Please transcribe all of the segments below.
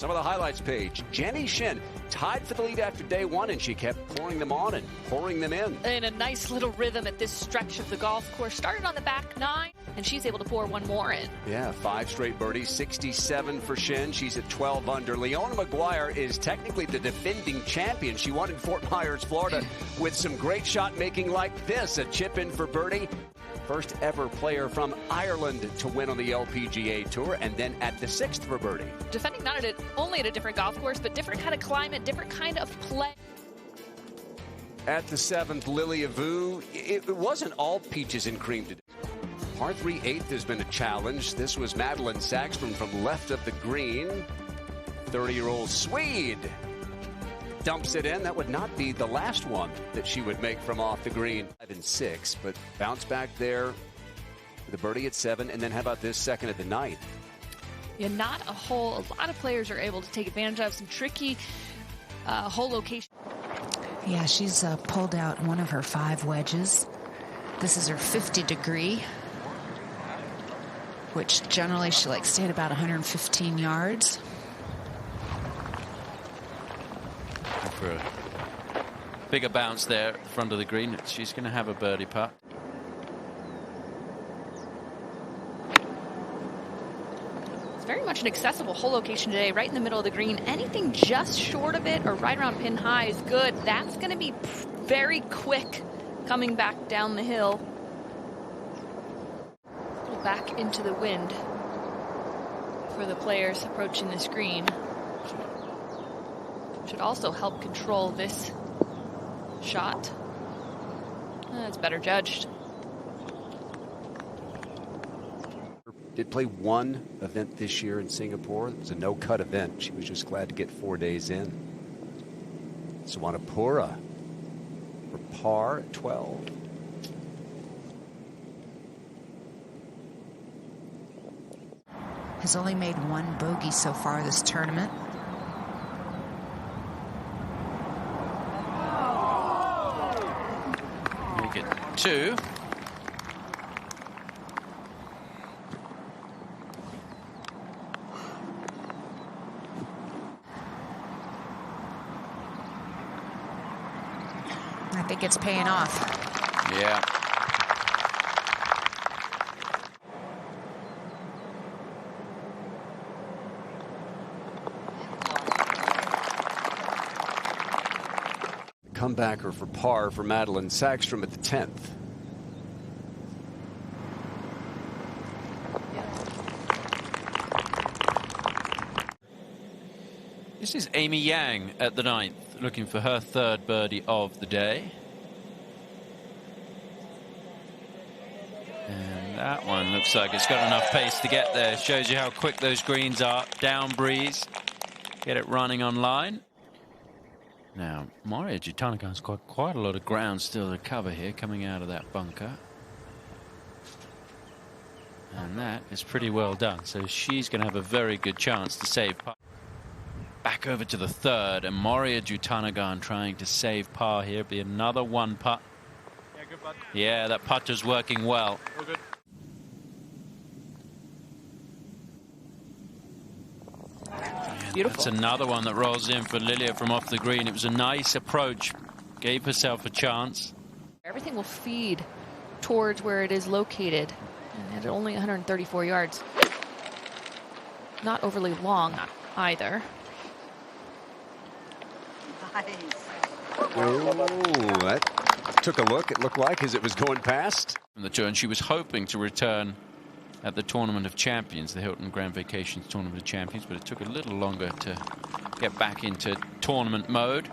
Some of the highlights page. Jenny Shin tied for the lead after day one, and she kept pouring them on and pouring them in. In a nice little rhythm at this stretch of the golf course. Started on the back nine, and she's able to pour one more in. Yeah, 5 straight birdies, 67 for Shin. She's at 12 under. Leona McGuire is technically the defending champion. She won in Fort Myers, Florida, with some great shot making like this. A chip in for birdie. First ever player from Ireland to win on the LPGA Tour, and then at the 6th for birdie. Defending not only at a different golf course, but different kind of climate, different kind of play. At the 7th, Lilia Vu, it wasn't all peaches and cream today. Par 3 8th has been a challenge. This was Madeline Sackstrom from left of the green. 30-year-old Swede dumps it in. That would not be the last one that she would make from off the green. 5 and 6, but bounce back there. The birdie at 7, and then how about this second at the 9th? Yeah, a lot of players are able to take advantage of some tricky hole location. Yeah, she's pulled out one of her 5 wedges. This is her 50 degree, which generally she likes to hit about 115 yards. For a bigger bounce there at the front of the green, she's going to have a birdie putt. It's very much an accessible hole location today, right in the middle of the green. Anything just short of it or right around pin high is good. That's going to be very quick coming back down the hill. Back into the wind for the players approaching this green. Should also help control this shot. It's better judged. Did play one event this year in Singapore. It was a no-cut event. She was just glad to get 4 days in. Suwanapura for par at 12. Has only made 1 bogey so far this tournament. Make it 2. I think it's paying off. Yeah. Comebacker for par for Madeline Sackstrom at the 10th. This is Amy Yang at the 9th, looking for her 3rd birdie of the day. And that one looks like it's got enough pace to get there. Shows you how quick those greens are. Down breeze. Get it running on line. Now, Maria Jutanagan's got quite a lot of ground still to cover here coming out of that bunker. And that is pretty well done. So she's going to have a very good chance to save par. Back over to the 3rd, and Maria Jutanagan trying to save par here. Be another 1 putt. Yeah, good putt. Yeah, that putter's working well. Oh, good. Beautiful. That's another one that rolls in for Lilia from off the green. It was a nice approach. Gave herself a chance. Everything will feed towards where it is located. And at only 134 yards. Not overly long either. Oh, that took a look. It looked like as it was going past. From the tour, and she was hoping to return at the Tournament of Champions, the Hilton Grand Vacations Tournament of Champions, but it took a little longer to get back into tournament mode.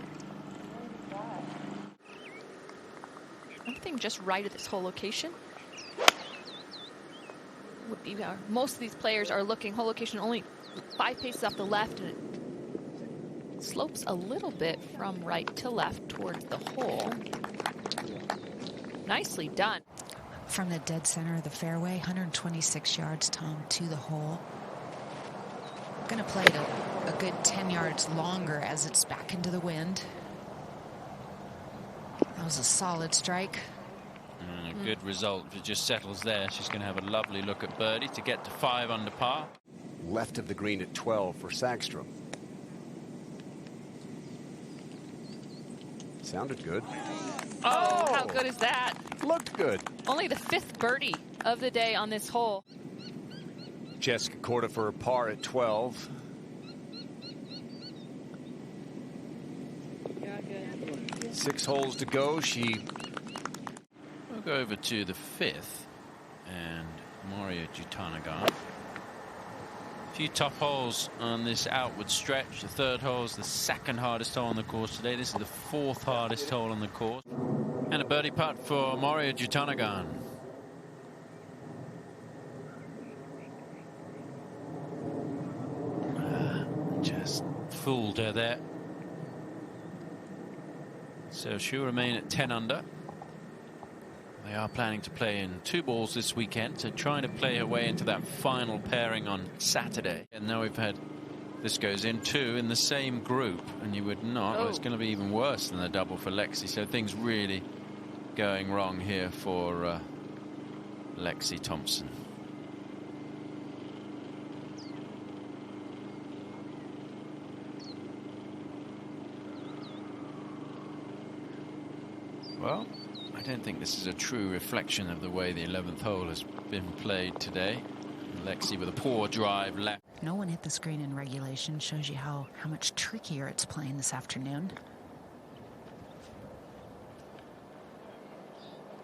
Everything just right at this whole location. Would be, most of these players are looking whole location only 5 paces off the left, and it slopes a little bit from right to left towards the hole. Nicely done. From the dead center of the fairway, 126 yards, Tom, to the hole. Going to play it a good 10 yards longer as it's back into the wind. That was a solid strike. And a good result. If it just settles there, she's going to have a lovely look at birdie to get to 5 under par. Left of the green at 12 for Sackstrom. Sounded good. Oh, how good is that? Looked good. Only the 5th birdie of the day on this hole. Jessica Korda for a par at 12. Yeah, good. 6 holes to go. We'll go over to the 5th and Maria Jutanagan. A few tough holes on this outward stretch. The 3rd hole is the 2nd hardest hole on the course today. This is the 4th hardest hole on the course. And a birdie putt for Maria Jutanagan. Just fooled her there. So she'll remain at 10 under. They are planning to play in 2 balls this weekend, so trying to play her way into that final pairing on Saturday. And now we've had, this goes in 2 in the same group, and you would not. Well, it's going to be even worse than the double for Lexi, so things really going wrong here for Lexi Thompson. Well, I don't think this is a true reflection of the way the 11th hole has been played today. Lexi with a poor drive left. No one hit the screen in regulation. Shows you how much trickier it's playing this afternoon.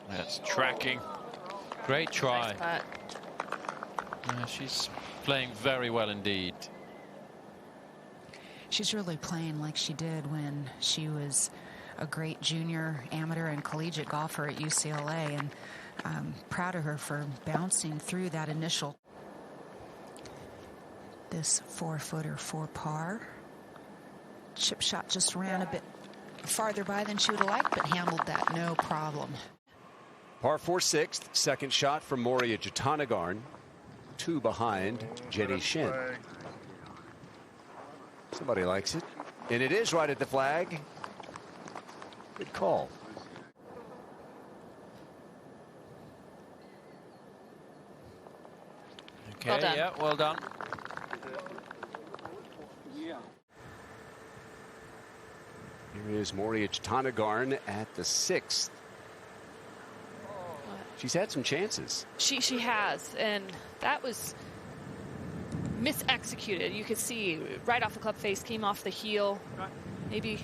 That's tracking. Great try. Nice putt. Yeah, she's playing very well indeed. She's really playing like she did when she was a great junior, amateur, and collegiate golfer at UCLA, and I'm proud of her for bouncing through that initial. This 4-footer for par. Chip shot just ran a bit farther by than she would have liked, but handled that no problem. Par 4 6th, 2nd shot from Maria Jutanagan. 2 behind Jenny Shin. Somebody likes it. And it is right at the flag. Good call. Okay, Well done. yeah, well done. Here is Maria Jutanagan at the 6th. She's had some chances. She has, and that was misexecuted. You could see right off the club face, came off the heel. Maybe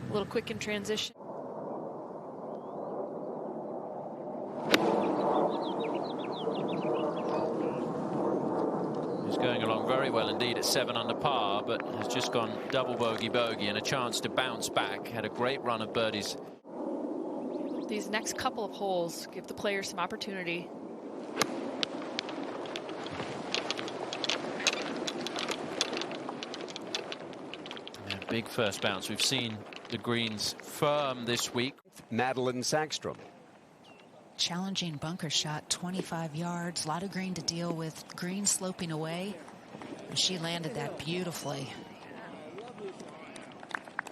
a little quick in transition. He's going along very well indeed at 7 under par, but has just gone double bogey and a chance to bounce back. Had a great run of birdies. These next couple of holes give the players some opportunity. Yeah, big first bounce. We've seen the greens firm this week. Madeline Sackstrom. Challenging bunker shot, 25 yards, a lot of green to deal with, green sloping away. She landed that beautifully.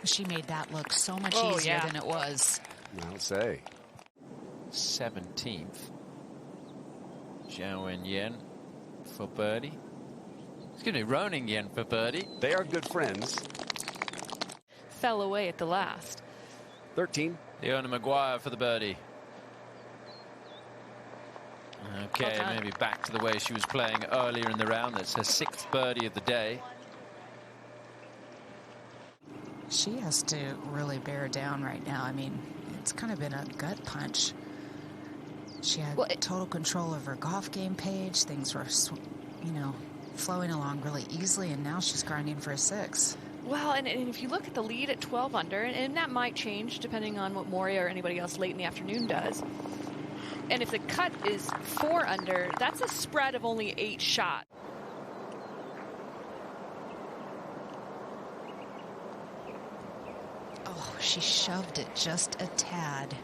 She made that look so much easier than it was. I'll say. 17th. Zhao Wen-Yen for birdie. Excuse me, Roning Yen for birdie. They are good friends. Fell away at the last. 13. Leona Maguire for the birdie. Okay, Well done. maybe back to the way she was playing earlier in the round. That's her 6th birdie of the day. She has to really bear down right now. I mean, it's kind of been a gut punch. She had total control of her golf game page. Things were, you know, flowing along really easily, and now she's grinding for a 6. Well, and if you look at the lead at 12 under, and that might change depending on what Moria or anybody else late in the afternoon does. And if the cut is 4 under, that's a spread of only 8 shots. Oh, she shoved it just a tad.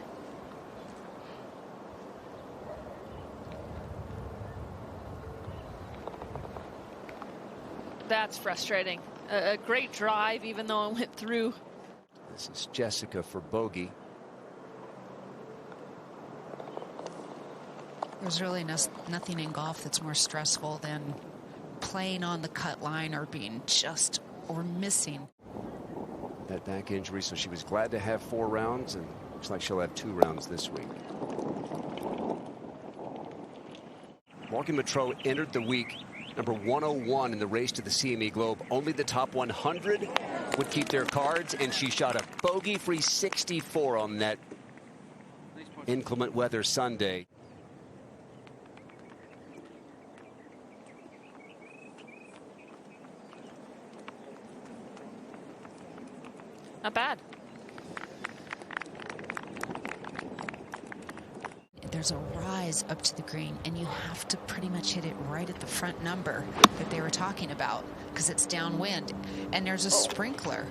That's frustrating. A great drive, even though it went through. This is Jessica for bogey. There's really nothing in golf that's more stressful than playing on the cut line or being just or missing. That back injury, so she was glad to have 4 rounds, and looks like she'll have 2 rounds this week. Morgan Matreau entered the week number 101 in the race to the CME Globe. Only the top 100 would keep their cards, and she shot a bogey-free 64 on that inclement weather Sunday. Not bad. There's a rise up to the green, and you have to pretty much hit it right at the front number that they were talking about, because it's downwind. And there's a sprinkler,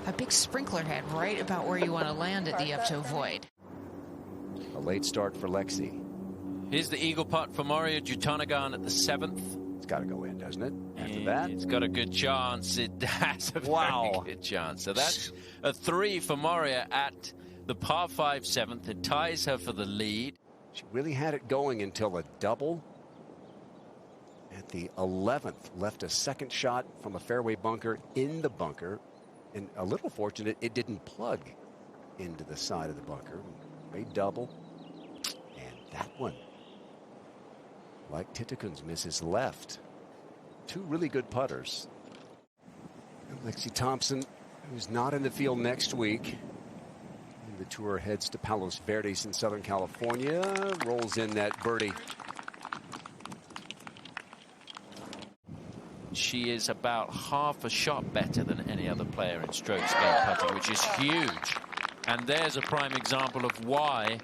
a big sprinkler head right about where you want to land it that you have to avoid. A late start for Lexi. Here's the eagle putt for Moria Jutanagan at the 7th. It's got to go in, doesn't it? After that, it's got a good chance. It has a very good chance. So that's a 3 for Moria at the par 5 7th. It ties her for the lead. She really had it going until a double at the 11th. Left a second shot from a fairway bunker in the bunker, and a little fortunate it didn't plug into the side of the bunker. Made double, and that one, like Titikun's, misses left. 2 really good putters. And Lexi Thompson, who's not in the field next week. And the tour heads to Palos Verdes in Southern California. Rolls in that birdie. She is about half a shot better than any other player in strokes gained putting, which is huge. And there's a prime example of why.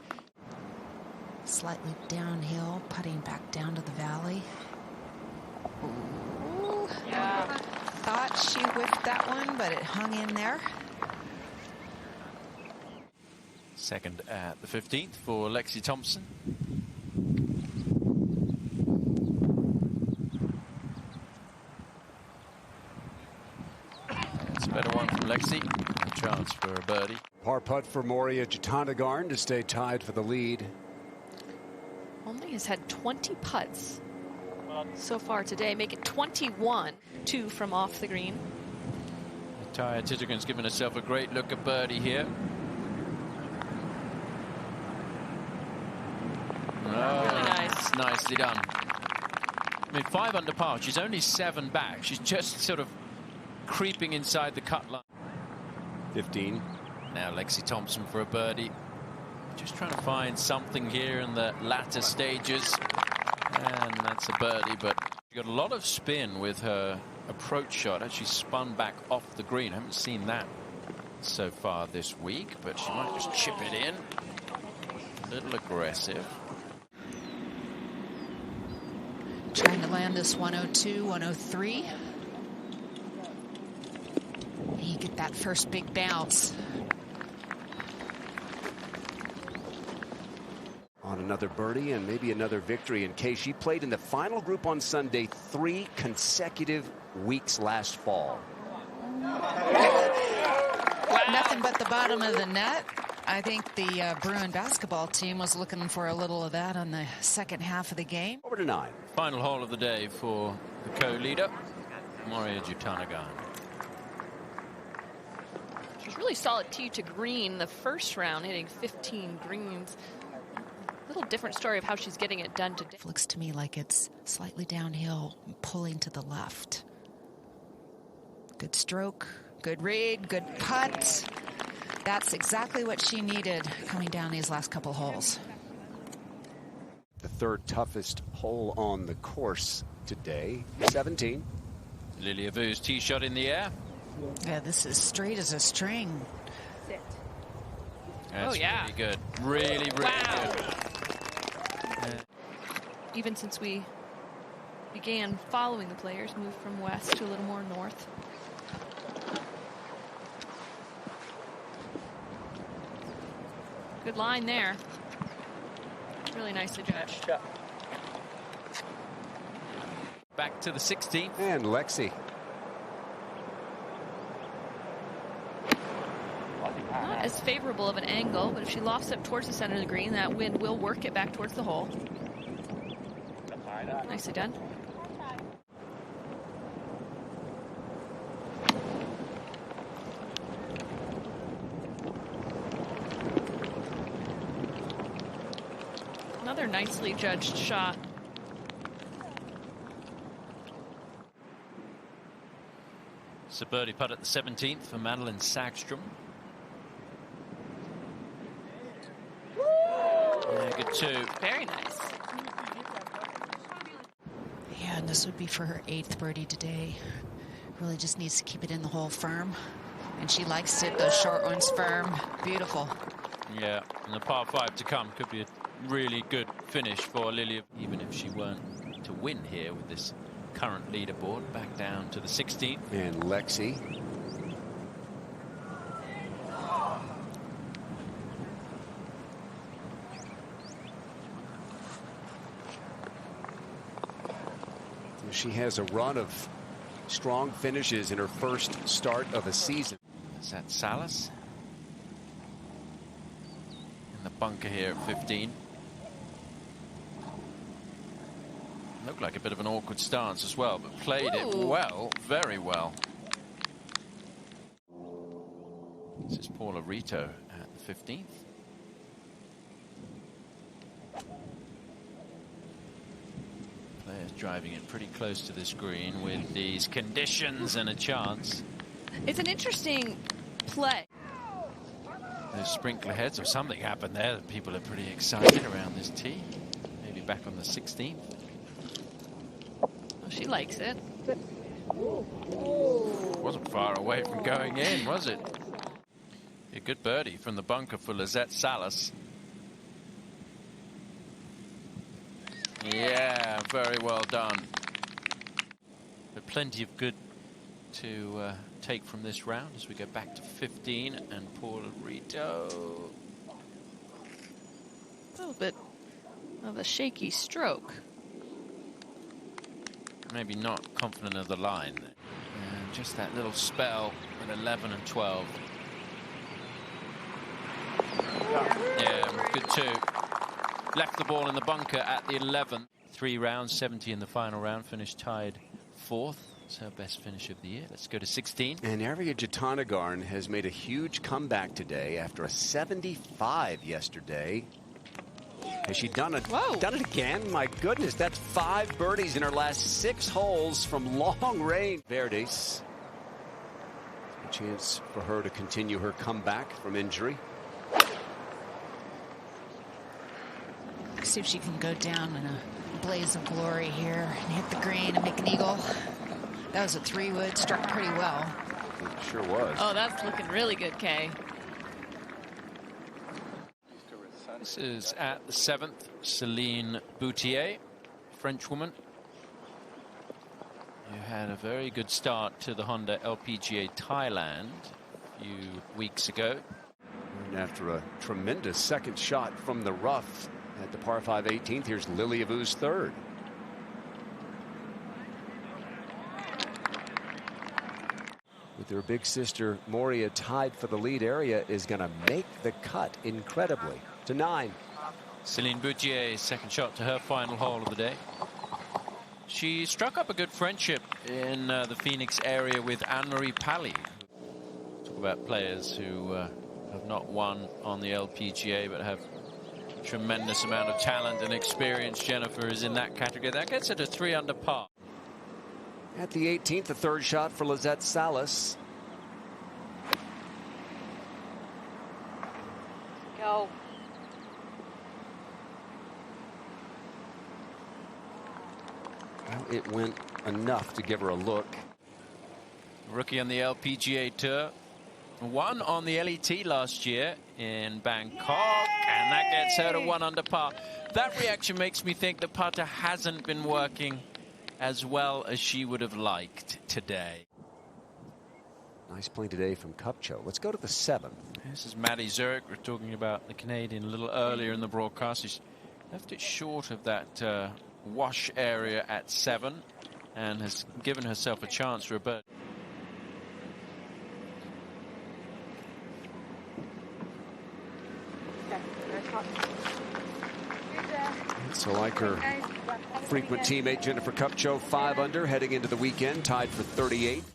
Slightly downhill, putting back down to the valley. Ooh, Yeah. thought she whipped that one, but it hung in there. Second at the 15th for Lexi Thompson. That's a better one from Lexi. A chance for a birdie. Par putt for Moria Jutanagarn to stay tied for the lead. Only has had 20 putts so far today, make it 21. 2 from off the green. Taya Titikun's given herself a great look at birdie here. Really nice. Nicely done. I mean, 5 under par. She's only 7 back. She's just sort of creeping inside the cut line. 15. Now Lexi Thompson for a birdie. Just trying to find something here in the latter stages. And that's a birdie, but she got a lot of spin with her approach shot. Actually spun back off the green. I haven't seen that so far this week, but she might just chip it in. A little aggressive. Trying to land this 102, 103. You get that first big bounce. On another birdie and maybe another victory in case she played in the final group on Sunday 3 consecutive weeks last fall. Nothing but the bottom of the net. I think the Bruin basketball team was looking for a little of that on the second half of the game. Over to 9. Final hole of the day for the co-leader, Moria Jutanagan. She's really solid tee to green the first round, hitting 15 greens. Little different story of how she's getting it done today. Looks to me like it's slightly downhill, pulling to the left. Good stroke, good read, good putt. That's exactly what she needed coming down these last couple holes. The 3rd toughest hole on the course today, 17. Lilia Vu's tee shot in the air. Yeah, this is straight as a string. That's yeah. really good. Really, really Wow. good. Even since we began following the players, moved from west to a little more north. Good line there. Really nicely judged. Back to the 16th. And Lexi. Not as favorable of an angle, but if she lofts up towards the center of the green, that wind will work it back towards the hole. Nicely done. Another nicely judged shot. It's a birdie putt at the 17th for Madeline Sagstrom. Yeah, good too. Very nice. Yeah, and this would be for her 8th birdie today. Really just needs to keep it in the hole firm. And she likes it, those short ones firm. Beautiful. Yeah, and the par 5 to come could be a really good finish for Lily, even if she weren't to win here with this current leaderboard. Back down to the 16th. And Lexi. She has a run of strong finishes in her first start of a season. Is that Salas? In the bunker here at 15. Looked like a bit of an awkward stance as well, but played it well, very well. This is Paula Rito at the 15th. Players driving it pretty close to this green with these conditions and a chance. It's an interesting play. Those sprinkler heads or something happened there. People are pretty excited around this tee. Maybe back on the 16th. Oh, she likes it. Wasn't far away from going in, was it? A good birdie from the bunker for Lizette Salas. Yeah, very well done. But plenty of good to take from this round as we go back to 15 and Paula Rito. A little bit of a shaky stroke. Maybe not confident of the line. And just that little spell at 11 and 12. Yeah, good too. Left the ball in the bunker at the 11th. 3 rounds, 70 in the final round. Finished tied 4th. It's her best finish of the year. Let's go to 16. And Ariya Jutanugarn has made a huge comeback today after a 75 yesterday. Has she done it again? My goodness, that's 5 birdies in her last 6 holes from long range. Verdes. A chance for her to continue her comeback from injury. See if she can go down in a blaze of glory here and hit the green and make an eagle. That was a 3-wood, struck pretty well. It sure was. Oh, that's looking really good, Kay. This is at the 7th. Céline Boutier, French woman, who had a very good start to the Honda LPGA Thailand a few weeks ago. And after a tremendous second shot from the rough at the par 5 18th, here's Lilia Vu's 3rd. With her big sister Moria tied for the lead, Ariya is going to make the cut incredibly to 9. Céline Boutier's second shot to her final hole of the day. She struck up a good friendship in the Phoenix area with Anne-Marie Pally. Talk about players who have not won on the LPGA but have a tremendous amount of talent and experience. Jennifer is in that category. That gets her to 3 under par. At the 18th, the 3rd shot for Lizette Salas. Go. Well, it went enough to give her a look. Rookie on the LPGA Tour. Won on the LET last year in Bangkok, and that gets her to 1 under par. That reaction makes me think the putter hasn't been working as well as she would have liked today. Nice play today from Kupcho. Let's go to the 7th. This is Maddie Zurich. We're talking about the Canadian a little earlier in the broadcast. She's left it short of that wash area at 7 and has given herself a chance for a birdie. So like her frequent teammate Jennifer Kupcho, 5 under heading into the weekend, tied for 38th.